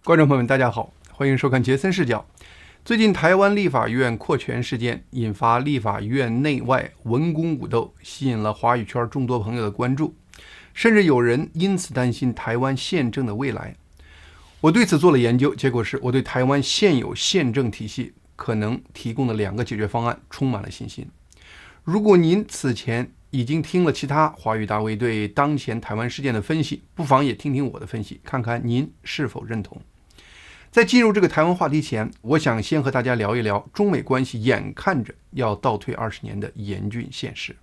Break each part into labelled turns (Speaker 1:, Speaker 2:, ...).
Speaker 1: 观众朋友们，大家好，欢迎收看杰森视角。最近台湾立法院扩权事件引发立法院内外文攻武斗，吸引了华语圈众多朋友的关注，甚至有人因此担心台湾宪政的未来。我对此做了研究，结果是我对台湾现有宪政体系可能提供的2个解决方案充满了信心。如果您此前已经听了其他华语大 V 对当前台湾事件的分析，不妨也听听我的分析，看看您是否认同。在进入这个台湾话题前，我想先和大家聊一聊中美关系眼看着要倒退20年的严峻现实。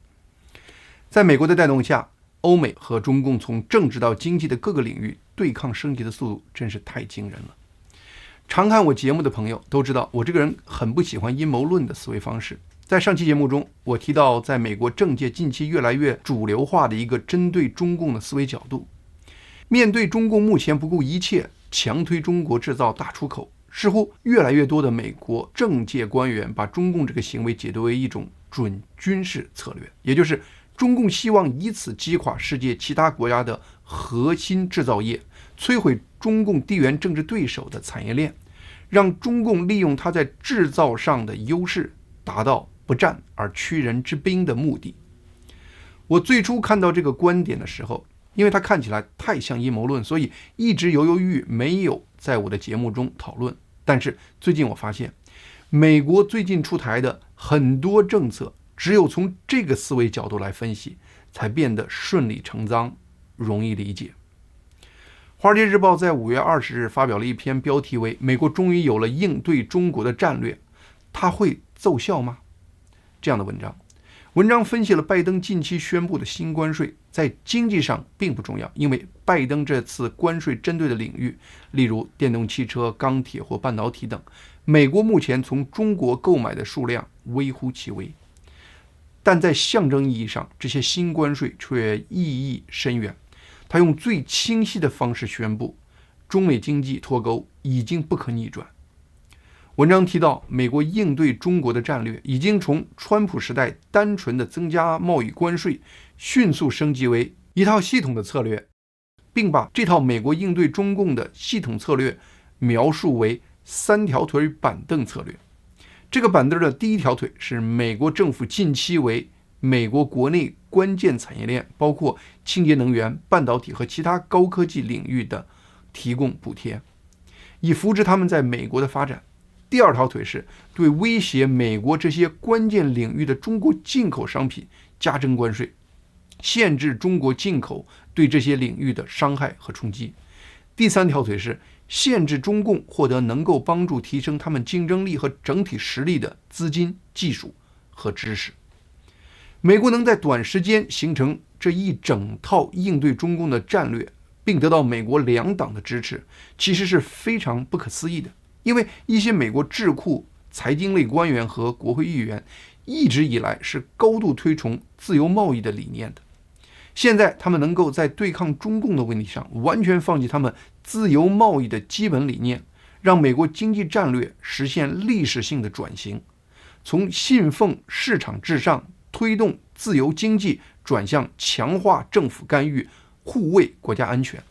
Speaker 1: 在美国的带动下，欧美和中共从政治到经济的各个领域对抗升级的速度真是太惊人了。常看我节目的朋友都知道，我这个人很不喜欢阴谋论的思维方式。在上期节目中，我提到在美国政界近期越来越主流化的一个针对中共的思维角度。面对中共目前不顾一切强推中国制造大出口，似乎越来越多的美国政界官员把中共这个行为解读为一种准军事策略，也就是中共希望以此击垮世界其他国家的核心制造业，摧毁中共地缘政治对手的产业链，让中共利用它在制造上的优势，达到不战而屈人之兵的目的。我最初看到这个观点的时候，因为它看起来太像阴谋论，所以一直犹豫没有在我的节目中讨论。但是最近我发现，美国最近出台的很多政策，只有从这个思维角度来分析，才变得顺理成章，容易理解。华尔街日报在5月20日发表了一篇标题为"美国终于有了应对中国的战略，它会奏效吗?"这样的文章。文章分析了拜登近期宣布的新关税在经济上并不重要，因为拜登这次关税针对的领域，例如电动汽车、钢铁或半导体等，美国目前从中国购买的数量微乎其微。但在象征意义上，这些新关税却意义深远。他用最清晰的方式宣布，中美经济脱钩已经不可逆转。文章提到，美国应对中国的战略已经从川普时代单纯的增加贸易关税，迅速升级为一套系统的策略，并把这套美国应对中共的系统策略描述为3条腿板凳策略。这个板凳的第一条腿是美国政府近期为美国国内关键产业链，包括清洁能源、半导体和其他高科技领域的提供补贴，以扶持他们在美国的发展。第2条腿是对威胁美国这些关键领域的中国进口商品加征关税，限制中国进口对这些领域的伤害和冲击。第3条腿是限制中共获得能够帮助提升他们竞争力和整体实力的资金、技术和知识。美国能在短时间形成这一整套应对中共的战略，并得到美国2党的支持，其实是非常不可思议的。因为一些美国智库、财经类官员和国会议员一直以来是高度推崇自由贸易的理念的，现在他们能够在对抗中共的问题上完全放弃他们自由贸易的基本理念，让美国经济战略实现历史性的转型，从信奉市场至上、推动自由经济转向强化政府干预、护卫国家安全。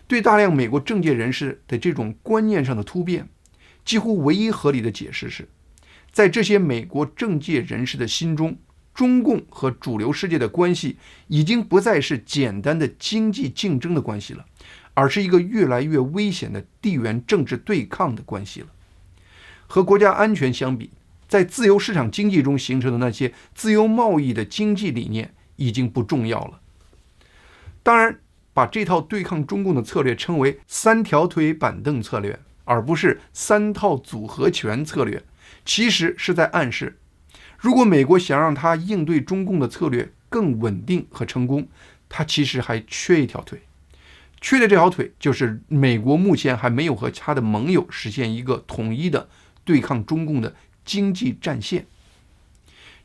Speaker 1: 对大量美国政界人士的这种观念上的突变，几乎唯一合理的解释是，在这些美国政界人士的心中，中共和主流世界的关系已经不再是简单的经济竞争的关系了，而是一个越来越危险的地缘政治对抗的关系了。和国家安全相比，在自由市场经济中形成的那些自由贸易的经济理念已经不重要了。当然，把这套对抗中共的策略称为3条腿板凳策略，而不是3套组合拳策略，其实是在暗示，如果美国想让它应对中共的策略更稳定和成功，它其实还缺一条腿。缺的这条腿就是美国目前还没有和他的盟友实现一个统一的对抗中共的经济战线。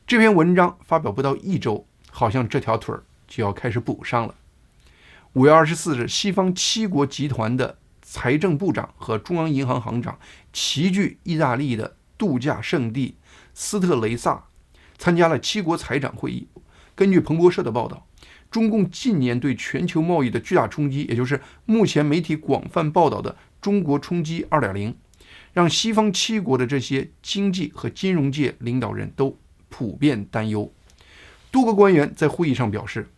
Speaker 1: 这篇文章发表不到1周，好像这条腿就要开始补上了。5月24日，西方7国集团的财政部长和中央银行行长齐聚意大利的度假胜地斯特雷萨，参加了7国财长会议。根据彭博社的报道，中共近年对全球贸易的巨大冲击，也就是目前媒体广泛报道的中国冲击2.0，让西方7国的这些经济和金融界领导人都普遍担忧。多个官员在会议上表示，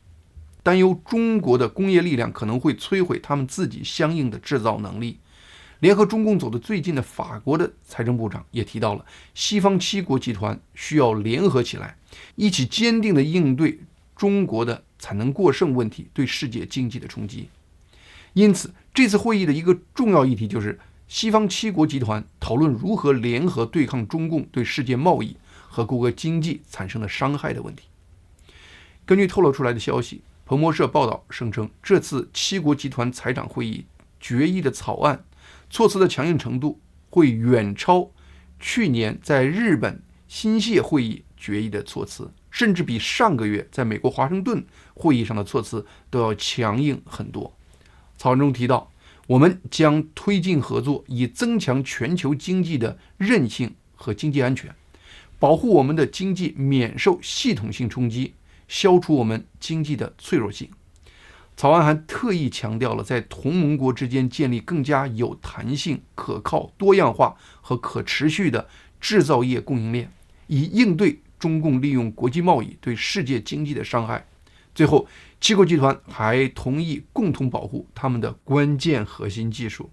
Speaker 1: 担忧中国的工业力量可能会摧毁他们自己相应的制造能力。联合中共走得最近的法国的财政部长也提到了，西方7国集团需要联合起来，一起坚定地应对中国的产能过剩问题对世界经济的冲击。因此，这次会议的一个重要议题就是西方7国集团讨论如何联合对抗中共对世界贸易和各国经济产生的伤害的问题。根据透露出来的消息，彭博社报道声称，这次7国集团财长会议决议的草案措辞的强硬程度会远超去年在日本新泻会议决议的措辞，甚至比上个月在美国华盛顿会议上的措辞都要强硬很多。草案中提到，我们将推进合作，以增强全球经济的韧性和经济安全，保护我们的经济免受系统性冲击，消除我们经济的脆弱性。草案还特意强调了在同盟国之间建立更加有弹性、可靠、多样化和可持续的制造业供应链，以应对中共利用国际贸易对世界经济的伤害。最后，7国集团还同意共同保护他们的关键核心技术。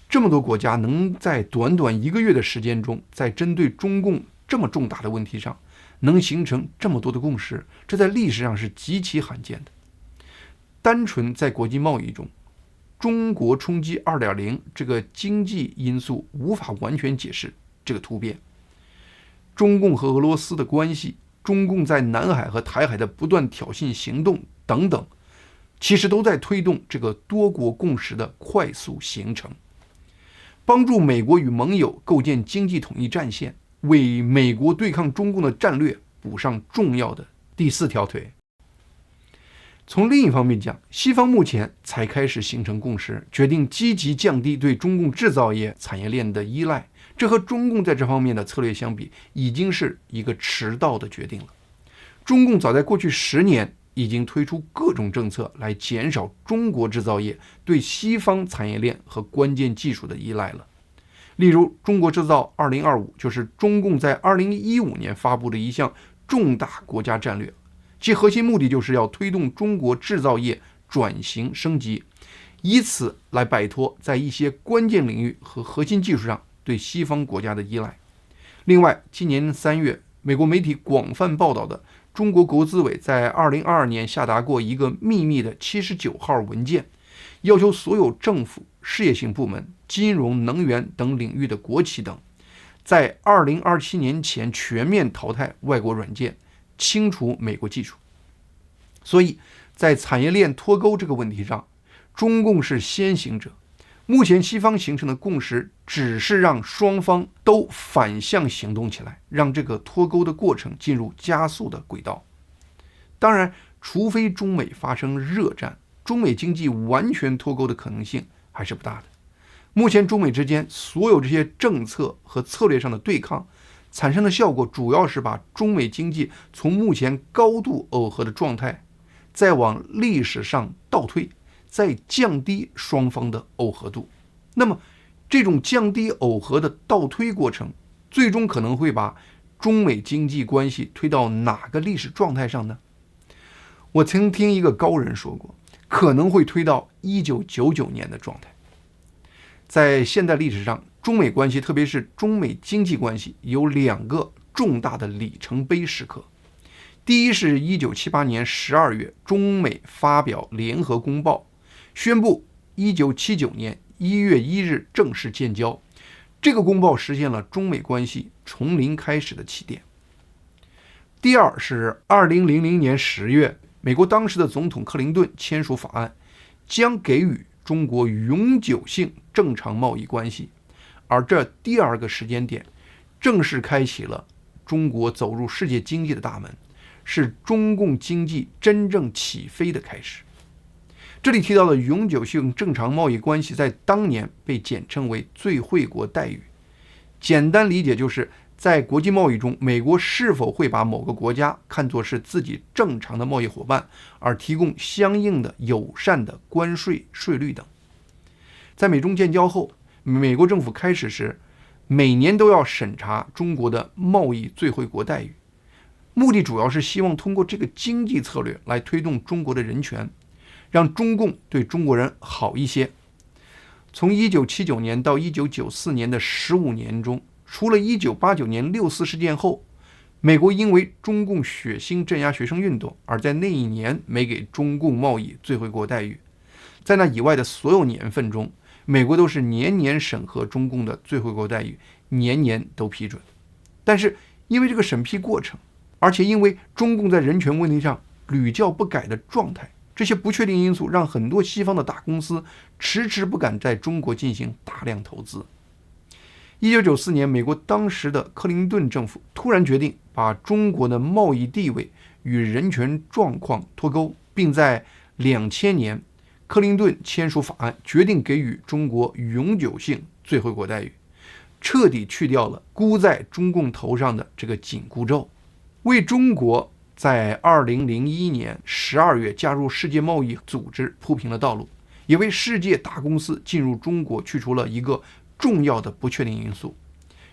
Speaker 1: 这么多国家能在短短1个月的时间中，在针对中共这么重大的问题上能形成这么多的共识，这在历史上是极其罕见的。单纯在国际贸易中，中国冲击2.0这个经济因素无法完全解释这个突变。中共和俄罗斯的关系，中共在南海和台海的不断挑衅行动等等，其实都在推动这个多国共识的快速形成，帮助美国与盟友构建经济统一战线，为美国对抗中共的战略补上重要的第4条腿。从另一方面讲，西方目前才开始形成共识，决定积极降低对中共制造业产业链的依赖，这和中共在这方面的策略相比，已经是一个迟到的决定了。中共早在过去10年已经推出各种政策来减少中国制造业对西方产业链和关键技术的依赖了。例如，中国制造2025就是中共在2015年发布的一项重大国家战略，其核心目的就是要推动中国制造业转型升级，以此来摆脱在一些关键领域和核心技术上对西方国家的依赖。另外，今年3月，美国媒体广泛报道的中国国资委在2022年下达过一个秘密的79号文件，要求所有政府、事业性部门、金融、能源等领域的国企等，在2027年前全面淘汰外国软件，清除美国技术。所以在产业链脱钩这个问题上，中共是先行者。目前西方形成的共识只是让双方都反向行动起来，让这个脱钩的过程进入加速的轨道。当然，除非中美发生热战，中美经济完全脱钩的可能性还是不大的。目前中美之间所有这些政策和策略上的对抗产生的效果，主要是把中美经济从目前高度耦合的状态再往历史上倒退，再降低双方的耦合度。那么这种降低耦合的倒推过程，最终可能会把中美经济关系推到哪个历史状态上呢？我曾听一个高人说过，可能会推到1999年的状态。在现代历史上，中美关系，特别是中美经济关系，有2个重大的里程碑时刻。第一是1978年12月，中美发表联合公报，宣布1979年1月1日正式建交。这个公报实现了中美关系从零开始的起点。第二是2000年10月，美国当时的总统克林顿签署法案，将给予中国永久性正常贸易关系。而这第2个时间点，正式开启了中国走入世界经济的大门，是中共经济真正起飞的开始。这里提到的永久性正常贸易关系，在当年被简称为最惠国待遇。简单理解就是在国际贸易中，美国是否会把某个国家看作是自己正常的贸易伙伴，而提供相应的友善的关税、税率等。在美中建交后，美国政府开始时每年都要审查中国的贸易最惠国待遇，目的主要是希望通过这个经济策略来推动中国的人权，让中共对中国人好一些。从1979年到1994年的15年中，除了1989年六四事件后，美国因为中共血腥镇压学生运动而在那一年没给中共贸易最惠国待遇，在那以外的所有年份中，美国都是年年审核中共的最惠国待遇，年年都批准。但是因为这个审批过程，而且因为中共在人权问题上屡教不改的状态，这些不确定因素让很多西方的大公司迟迟不敢在中国进行大量投资。1994年，美国当时的克林顿政府突然决定把中国的贸易地位与人权状况脱钩，并在2000年，克林顿签署法案，决定给予中国永久性最惠国待遇，彻底去掉了箍在中共头上的这个紧箍咒，为中国在2001年12月加入世界贸易组织铺平了道路，也为世界大公司进入中国去除了一个重要的不确定因素。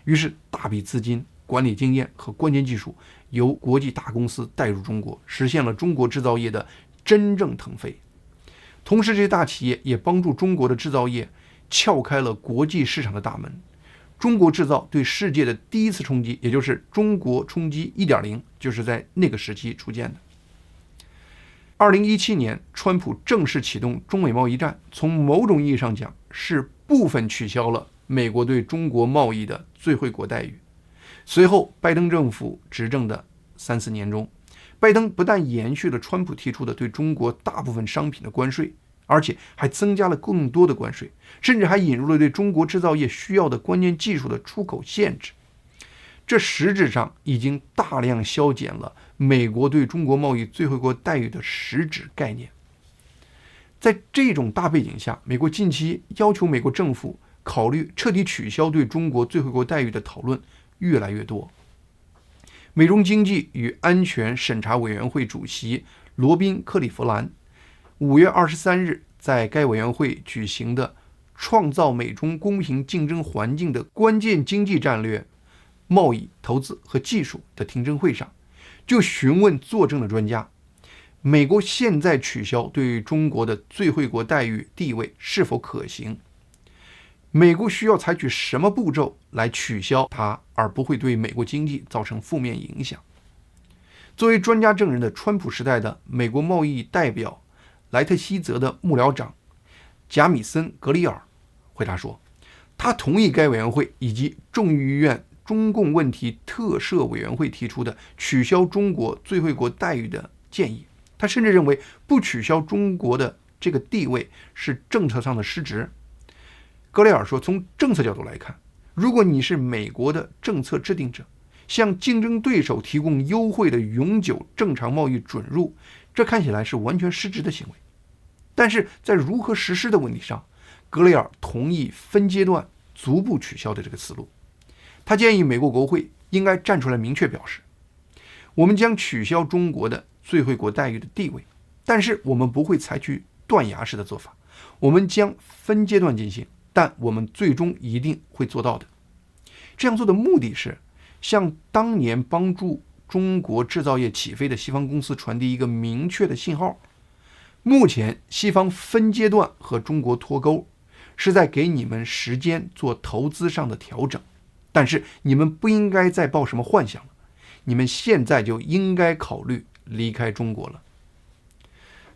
Speaker 1: 于是大笔资金、管理经验和关键技术由国际大公司带入中国，实现了中国制造业的真正腾飞。同时，这些大企业也帮助中国的制造业撬开了国际市场的大门。中国制造对世界的第一次冲击，也就是中国冲击 1.0， 就是在那个时期出现的。2017年，川普正式启动中美贸易战，从某种意义上讲，是部分取消了美国对中国贸易的最惠国待遇。随后，拜登政府执政的3-4年中，拜登不但延续了川普提出的对中国大部分商品的关税，而且还增加了更多的关税，甚至还引入了对中国制造业需要的关键技术的出口限制。这实质上已经大量削减了美国对中国贸易最惠国待遇的实质概念。在这种大背景下，美国近期要求美国政府考虑彻底取消对中国最惠国待遇的讨论越来越多。美中经济与安全审查委员会主席罗宾·克利夫兰5月23日在该委员会举行的创造美中公平竞争环境的关键经济战略、贸易、投资和技术的听证会上，就询问作证的专家，美国现在取消对中国的最惠国待遇地位是否可行？美国需要采取什么步骤来取消它，而不会对美国经济造成负面影响？作为专家证人的川普时代的美国贸易代表莱特希泽的幕僚长贾米森·格里尔回答说，他同意该委员会以及众议院中共问题特设委员会提出的取消中国最惠国待遇的建议。他甚至认为不取消中国的这个地位是政策上的失职。格雷尔说，从政策角度来看，如果你是美国的政策制定者，向竞争对手提供优惠的永久正常贸易准入，这看起来是完全失职的行为。但是在如何实施的问题上，格雷尔同意分阶段逐步取消的这个思路。他建议美国国会应该站出来明确表示，我们将取消中国的最惠国待遇的地位，但是我们不会采取断崖式的做法，我们将分阶段进行，但我们最终一定会做到的。这样做的目的是向当年帮助中国制造业起飞的西方公司传递一个明确的信号：目前西方分阶段和中国脱钩，是在给你们时间做投资上的调整，但是你们不应该再抱什么幻想了，你们现在就应该考虑离开中国了。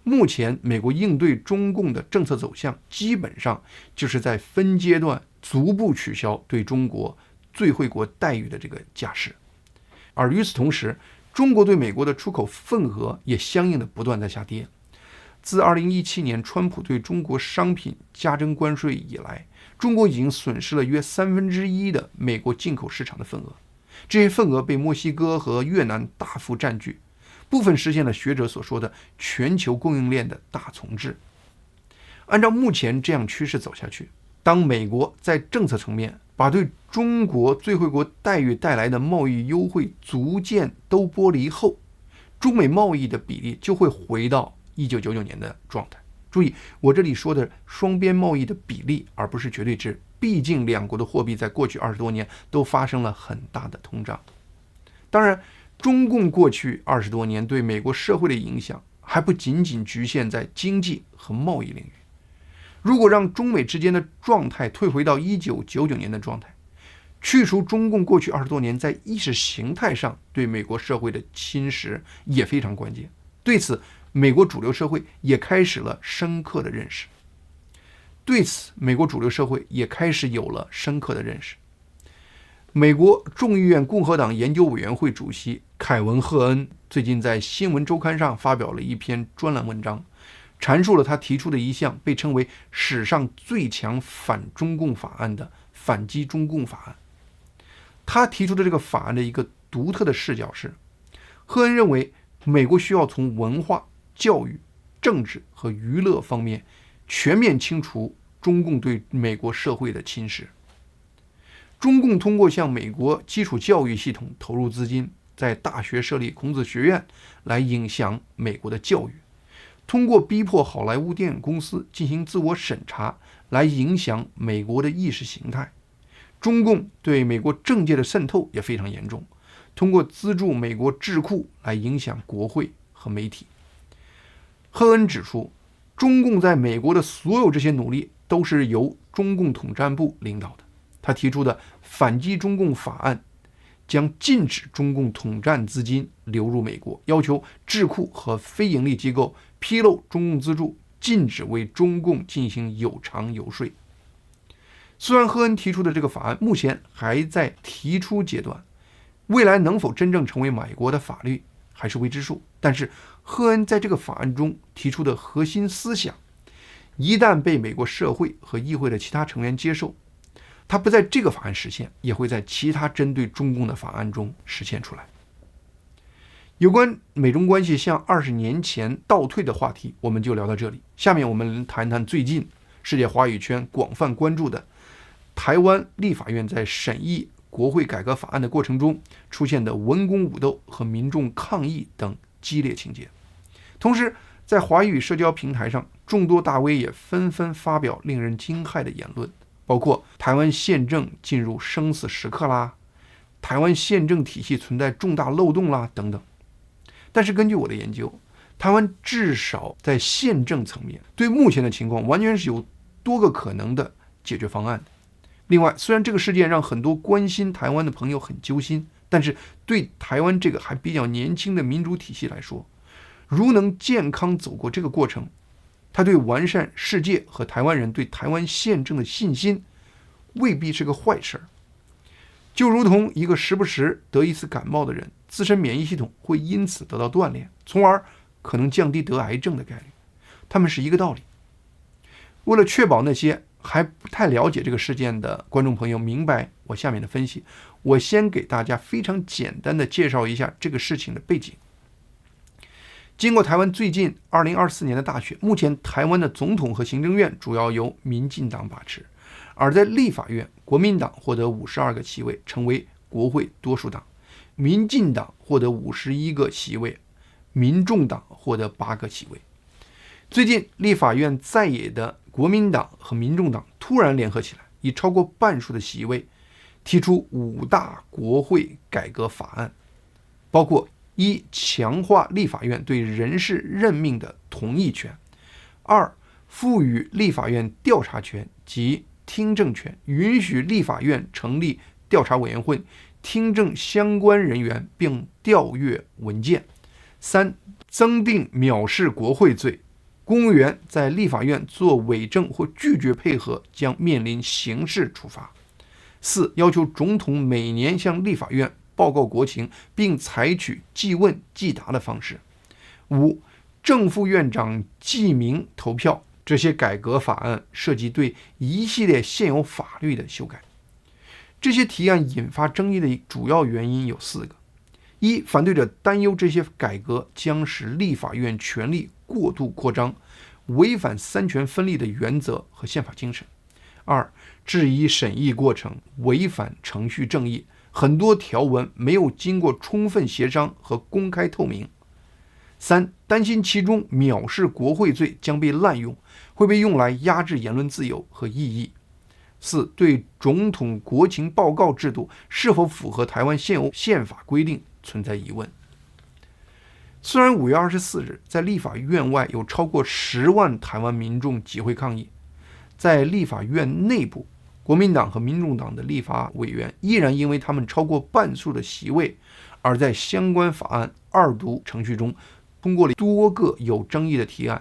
Speaker 1: 目前美国应对中共的政策走向基本上就是在分阶段逐步取消对中国最惠国待遇的这个架势，而与此同时，中国对美国的出口份额也相应的不断在下跌。自2017年川普对中国商品加征关税以来，中国已经损失了约1/3的美国进口市场的份额，这些份额被墨西哥和越南大幅占据，部分实现了学者所说的全球供应链的大重置。按照目前这样趋势走下去，当美国在政策层面把对中国最惠国待遇带来的贸易优惠逐渐都剥离后，中美贸易的比例就会回到1999年的状态。注意，我这里说的双边贸易的比例，而不是绝对值。毕竟两国的货币在过去20多年都发生了很大的通胀。当然，中共过去20多年对美国社会的影响还不仅仅局限在经济和贸易领域。如果让中美之间的状态退回到1999年的状态，去除中共过去20多年在意识形态上对美国社会的侵蚀也非常关键。对此，美国主流社会也开始了深刻的认识。美国众议院共和党研究委员会主席凯文·赫恩最近在新闻周刊上发表了一篇专栏文章，阐述了他提出的一项被称为史上最强反中共法案的反击中共法案。他提出的这个法案的一个独特的视角是，赫恩认为美国需要从文化、教育、政治和娱乐方面全面清除中共对美国社会的侵蚀。中共通过向美国基础教育系统投入资金，在大学设立孔子学院来影响美国的教育，通过逼迫好莱坞电影公司进行自我审查来影响美国的意识形态。中共对美国政界的渗透也非常严重，通过资助美国智库来影响国会和媒体。赫恩指出，中共在美国的所有这些努力都是由中共统战部领导的。他提出的反击中共法案将禁止中共统战资金流入美国，要求智库和非营利机构披露中共资助，禁止为中共进行有偿游说。虽然赫恩提出的这个法案目前还在提出阶段，未来能否真正成为美国的法律还是未知数，但是赫恩在这个法案中提出的核心思想，一旦被美国社会和议会的其他成员接受，它不在这个法案实现，也会在其他针对中共的法案中实现出来。有关美中关系向20年前倒退的话题，我们就聊到这里。下面我们谈谈最近世界华语圈广泛关注的台湾立法院在审议国会改革法案的过程中出现的文攻武斗和民众抗议等激烈情节。同时，在华语社交平台上，众多大 V 也纷纷发表令人惊骇的言论，包括台湾宪政进入生死时刻啦，台湾宪政体系存在重大漏洞啦等等。但是根据我的研究，台湾至少在宪政层面对目前的情况完全是有多个可能的解决方案的。另外，虽然这个事件让很多关心台湾的朋友很揪心，但是对台湾这个还比较年轻的民主体系来说，如能健康走过这个过程，它对完善世界和台湾人对台湾宪政的信心未必是个坏事。就如同一个时不时得一次感冒的人，自身免疫系统会因此得到锻炼，从而可能降低得癌症的概率，它们是一个道理。为了确保那些还不太了解这个事件的观众朋友明白我下面的分析，我先给大家非常简单的介绍一下这个事情的背景。经过台湾最近2024年的大选，目前台湾的总统和行政院主要由民进党把持，而在立法院，国民党获得52个席位，成为国会多数党，民进党获得51个席位，民众党获得8个席位。最近立法院在野的国民党和民众党突然联合起来，以超过半数的席位提出5大国会改革法案，包括1. 强化立法院对人事任命的同意权； 2. 赋予立法院调查权及听证权，允许立法院成立调查委员会，听证相关人员并调阅文件； 3. 增订藐视国会罪，公务员在立法院做伪证或拒绝配合将面临刑事处罚； 4. 要求总统每年向立法院报告国情，并采取即问即答的方式； 5. 正副院长记名投票。这些改革法案涉及对一系列现有法律的修改。这些提案引发争议的主要原因有4个。1. 反对者担忧这些改革将使立法院权力过度扩张，违反三权分立的原则和宪法精神。2. 质疑审议过程违反程序正义，很多条文没有经过充分协商和公开透明。3. 担心其中藐视国会罪将被滥用，会被用来压制言论自由和异议。4. 对总统国情报告制度是否符合台湾现有宪法规定存在疑问。虽然5月24日在立法院外有超过10万台湾民众集会抗议，在立法院内部，国民党和民众党的立法委员依然因为他们超过半数的席位，而在相关法案2读程序中通过了多个有争议的提案。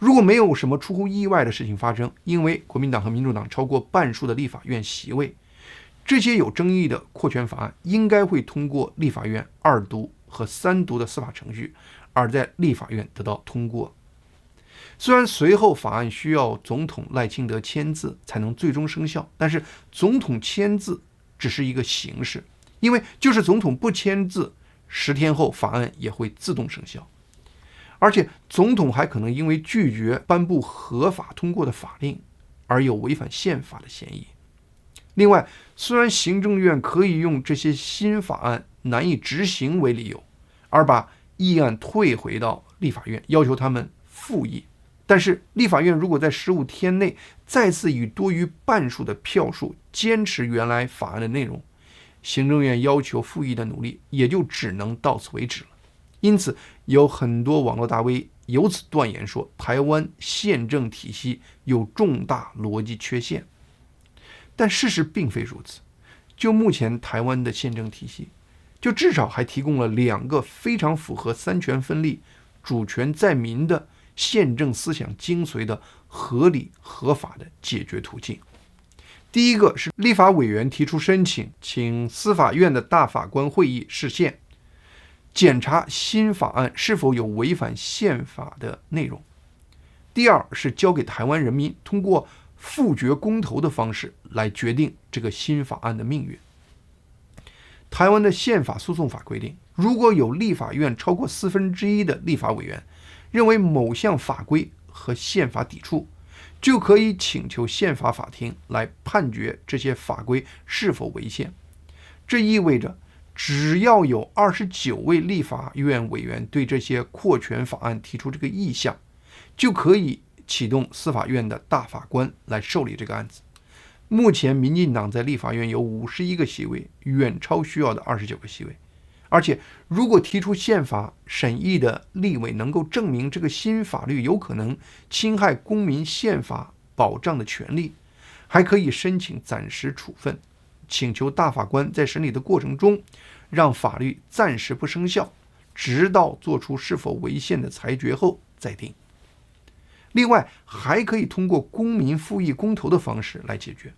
Speaker 1: 如果没有什么出乎意外的事情发生，因为国民党和民主党超过半数的立法院席位，这些有争议的扩权法案应该会通过立法院2读和3读的司法程序，而在立法院得到通过。虽然随后法案需要总统赖清德签字才能最终生效，但是总统签字只是一个形式，因为就是总统不签字，10天后法案也会自动生效。而且总统还可能因为拒绝颁布合法通过的法令而有违反宪法的嫌疑。另外，虽然行政院可以用这些新法案难以执行为理由，而把议案退回到立法院，要求他们复议，但是立法院如果在15天内再次以多于半数的票数坚持原来法案的内容，行政院要求复议的努力也就只能到此为止了。因此，有很多网络大 V 由此断言说，台湾宪政体系有重大逻辑缺陷。但事实并非如此。就目前台湾的宪政体系，就至少还提供了2个非常符合三权分立、主权在民的宪政思想精髓的合理合法的解决途径。第一个是立法委员提出申请，请司法院的大法官会议释宪，检查新法案是否有违反宪法的内容。第二是交给台湾人民通过复决公投的方式来决定这个新法案的命运。台湾的宪法诉讼法规定，如果有立法院超过1/4的立法委员认为某项法规和宪法抵触，就可以请求宪法法庭来判决这些法规是否违宪。这意味着只要有29位立法院委员对这些扩权法案提出这个意向，就可以启动司法院的大法官来受理这个案子。目前民进党在立法院有51个席位，远超需要的29个席位。而且如果提出宪法审议的立委能够证明这个新法律有可能侵害公民宪法保障的权利，还可以申请暂时处分，请求大法官在审理的过程中让法律暂时不生效，直到做出是否违宪的裁决后再定。另外，还可以通过公民复议公投的方式来解决，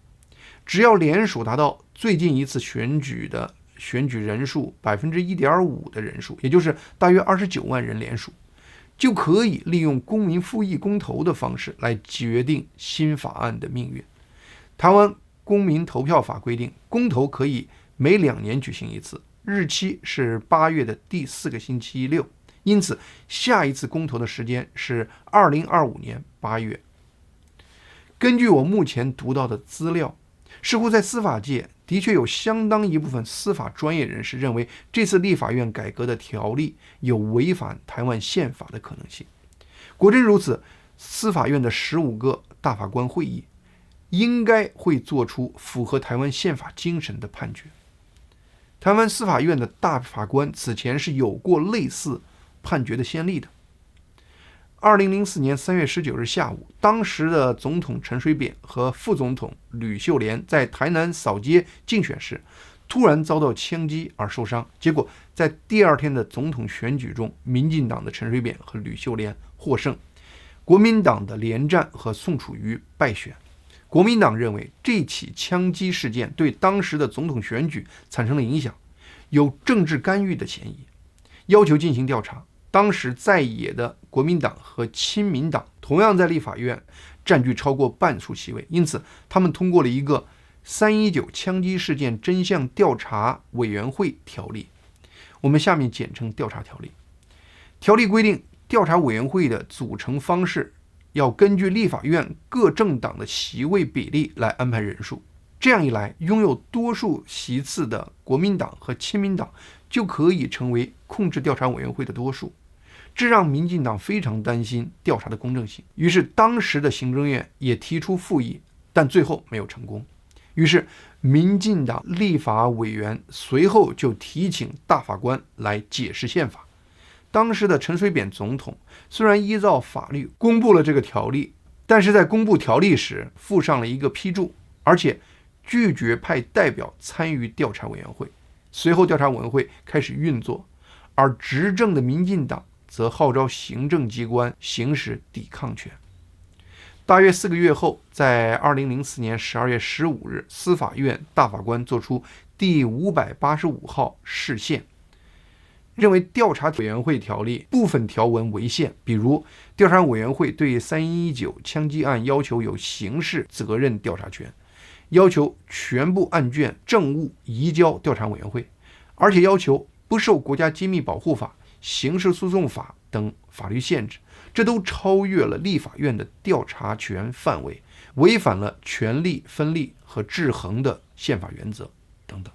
Speaker 1: 只要联署达到最近一次选举的选举人数 1.5% 的人数，也就是大约29万人联署，就可以利用公民复议公投的方式来决定新法案的命运。台湾公民投票法规定，公投可以每2年举行一次，日期是8月的第4个星期六，因此下一次公投的时间是2025年8月。根据我目前读到的资料，似乎在司法界的确有相当一部分司法专业人士认为，这次立法院改革的条例有违反台湾宪法的可能性。果真如此，司法院的15个大法官会议应该会做出符合台湾宪法精神的判决。台湾司法院的大法官此前是有过类似判决的先例的。2004年3月19日下午，当时的总统陈水扁和副总统吕秀莲在台南扫街竞选时，突然遭到枪击而受伤，结果在第2天的总统选举中，民进党的陈水扁和吕秀莲获胜，国民党的连战和宋楚瑜败选。国民党认为这起枪击事件对当时的总统选举产生了影响，有政治干预的嫌疑，要求进行调查。当时在野的国民党和亲民党同样在立法院占据超过半数席位，因此他们通过了一个319枪击事件真相调查委员会条例，我们下面简称调查条例。条例规定，调查委员会的组成方式要根据立法院各政党的席位比例来安排人数。这样一来，拥有多数席次的国民党和亲民党就可以成为控制调查委员会的多数。这让民进党非常担心调查的公正性。于是当时的行政院也提出复议，但最后没有成功。于是民进党立法委员随后就提请大法官来解释宪法。当时的陈水扁总统虽然依照法律公布了这个条例，但是在公布条例时附上了一个批注，而且拒绝派代表参与调查委员会。随后调查委员会开始运作，而执政的民进党则号召行政机关行使抵抗权。大约4个月后，在2004年12月15日，司法院大法官作出第585号释宪，认为调查委员会条例部分条文违宪，比如调查委员会对3119枪击案要求有刑事责任调查权，要求全部案卷证物移交调查委员会，而且要求不受国家机密保护法、刑事诉讼法等法律限制，这都超越了立法院的调查权范围，违反了权力分立和制衡的宪法原则等等。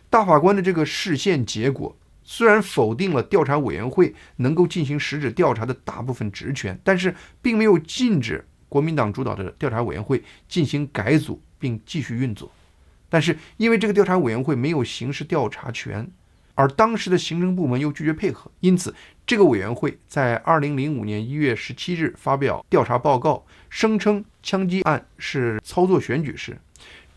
Speaker 1: 大法官的这个释宪结果虽然否定了调查委员会能够进行实质调查的大部分职权，但是并没有禁止国民党主导的调查委员会进行改组并继续运作。但是因为这个调查委员会没有刑事调查权，而当时的行政部门又拒绝配合，因此这个委员会在2005年1月17日发表调查报告，声称枪击案是操作选举时，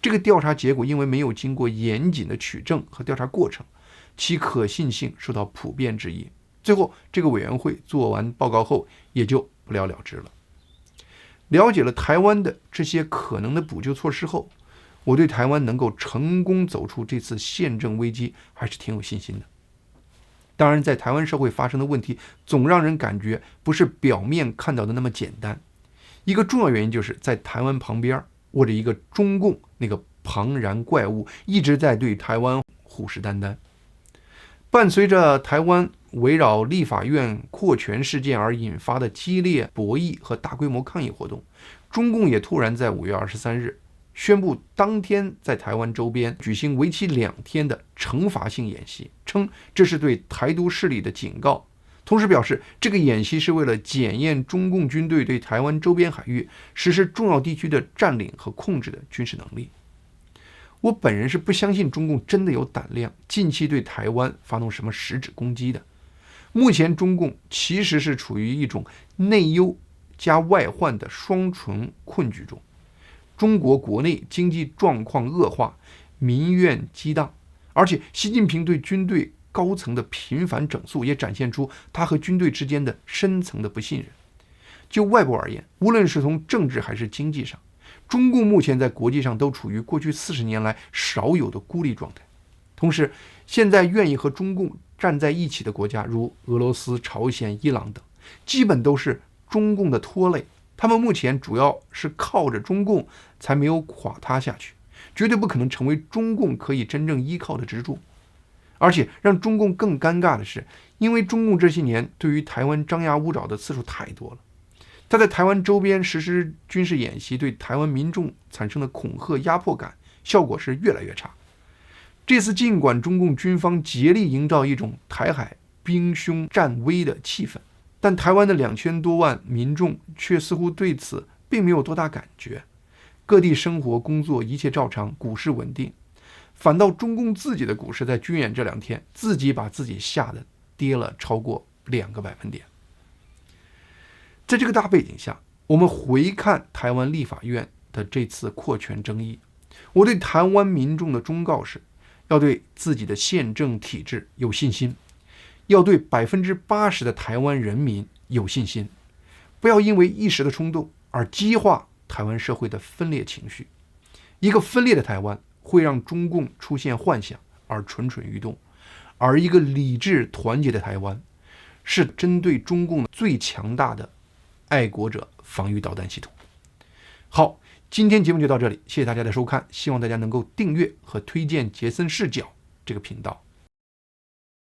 Speaker 1: 这个调查结果因为没有经过严谨的取证和调查过程，其可信性受到普遍质疑。最后这个委员会做完报告后也就不了了之了。了解了台湾的这些可能的补救措施后，我对台湾能够成功走出这次宪政危机还是挺有信心的。当然，在台湾社会发生的问题总让人感觉不是表面看到的那么简单。一个重要原因就是在台湾旁边卧着一个中共那个庞然怪物，一直在对台湾虎视眈眈。伴随着台湾围绕立法院扩权事件而引发的激烈博弈和大规模抗议活动，中共也突然在5月23日宣布当天在台湾周边举行为期2天的惩罚性演习，称这是对台独势力的警告，同时表示这个演习是为了检验中共军队对台湾周边海域实施重要地区的占领和控制的军事能力。我本人是不相信中共真的有胆量近期对台湾发动什么实质攻击的。目前中共其实是处于一种内忧加外患的双重困局中。中国国内经济状况恶化，民怨激荡，而且习近平对军队高层的频繁整肃也展现出他和军队之间的深层的不信任。就外部而言，无论是从政治还是经济上，中共目前在国际上都处于过去40年来少有的孤立状态。同时，现在愿意和中共站在一起的国家，如俄罗斯、朝鲜、伊朗等，基本都是中共的拖累。他们目前主要是靠着中共才没有垮塌下去，绝对不可能成为中共可以真正依靠的支柱。而且让中共更尴尬的是，因为中共这些年对于台湾张牙舞爪的次数太多了，他在台湾周边实施军事演习，对台湾民众产生的恐吓压迫感效果是越来越差。这次尽管中共军方竭力营造一种台海兵凶战危的气氛，但台湾的2000多万民众却似乎对此并没有多大感觉，各地生活工作一切照常，股市稳定。反倒中共自己的股市在军演这2天自己把自己吓得跌了超过2个百分点。在这个大背景下，我们回看台湾立法院的这次扩权争议，我对台湾民众的忠告是，要对自己的宪政体制有信心，要对80%的台湾人民有信心，不要因为一时的冲动而激化台湾社会的分裂情绪。一个分裂的台湾会让中共出现幻想而蠢蠢欲动，而一个理智团结的台湾是针对中共最强大的爱国者防御导弹系统。好，今天节目就到这里，谢谢大家的收看，希望大家能够订阅和推荐杰森视角这个频道。